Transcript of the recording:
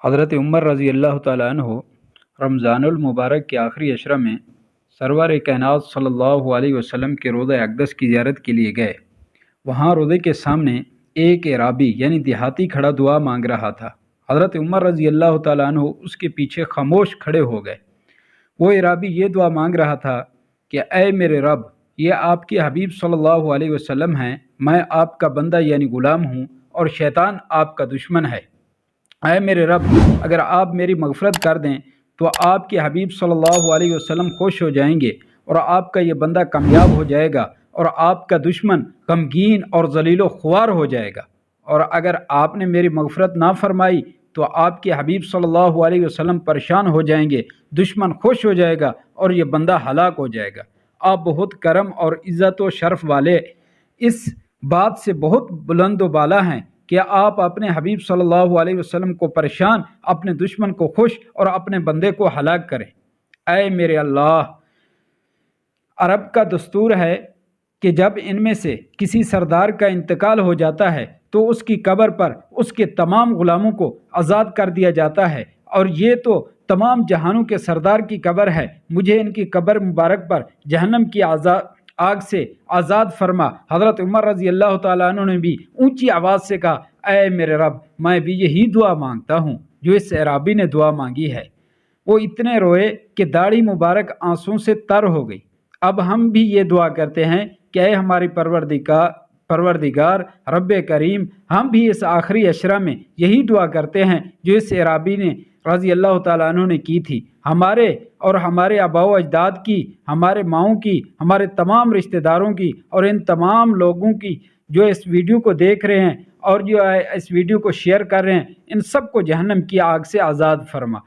حضرت عمر رضی اللہ تعالیٰ عنہ رمضان المبارک کے آخری عشرہ میں سرور کائنات صلی اللہ علیہ وسلم کے روضہ اقدس کی زیارت کے لیے گئے۔ وہاں روضے کے سامنے ایک اعرابی یعنی دیہاتی کھڑا دعا مانگ رہا تھا۔ حضرت عمر رضی اللہ تعالیٰ عنہ اس کے پیچھے خاموش کھڑے ہو گئے۔ وہ اعرابی یہ دعا مانگ رہا تھا کہ اے میرے رب، یہ آپ کے حبیب صلی اللہ علیہ وسلم ہیں، میں آپ کا بندہ یعنی غلام ہوں اور شیطان آپ کا دشمن ہے۔ اے میرے رب، اگر آپ میری مغفرت کر دیں تو آپ کے حبیب صلی اللہ علیہ وسلم خوش ہو جائیں گے اور آپ کا یہ بندہ کامیاب ہو جائے گا اور آپ کا دشمن غمگین اور ذلیل و خوار ہو جائے گا، اور اگر آپ نے میری مغفرت نہ فرمائی تو آپ کے حبیب صلی اللہ علیہ وسلم پریشان ہو جائیں گے، دشمن خوش ہو جائے گا اور یہ بندہ ہلاک ہو جائے گا۔ آپ بہت کرم اور عزت و شرف والے، اس بات سے بہت بلند و بالا ہیں کہ آپ اپنے حبیب صلی اللہ علیہ وسلم کو پریشان، اپنے دشمن کو خوش اور اپنے بندے کو ہلاک کریں۔ اے میرے اللہ، عرب کا دستور ہے کہ جب ان میں سے کسی سردار کا انتقال ہو جاتا ہے تو اس کی قبر پر اس کے تمام غلاموں کو آزاد کر دیا جاتا ہے، اور یہ تو تمام جہانوں کے سردار کی قبر ہے، مجھے ان کی قبر مبارک پر جہنم کی آگ سے آزاد فرما۔ حضرت عمر رضی اللہ تعالیٰ عنہ نے بھی اونچی آواز سے کہا، اے میرے رب، میں بھی یہی دعا مانگتا ہوں جو اس اعرابی نے دعا مانگی ہے۔ وہ اتنے روئے کہ داڑھی مبارک آنسوں سے تر ہو گئی۔ اب ہم بھی یہ دعا کرتے ہیں کہ اے ہماری پروردگار رب کریم، ہم بھی اس آخری عشرہ میں یہی دعا کرتے ہیں جو اس اعرابی نے رضی اللہ تعالیٰ عنہ نے کی تھی، ہمارے اور ہمارے آباء و اجداد کی، ہمارے ماؤں کی، ہمارے تمام رشتہ داروں کی، اور ان تمام لوگوں کی جو اس ویڈیو کو دیکھ رہے ہیں اور جو اس ویڈیو کو شیئر کر رہے ہیں، ان سب کو جہنم کی آگ سے آزاد فرما۔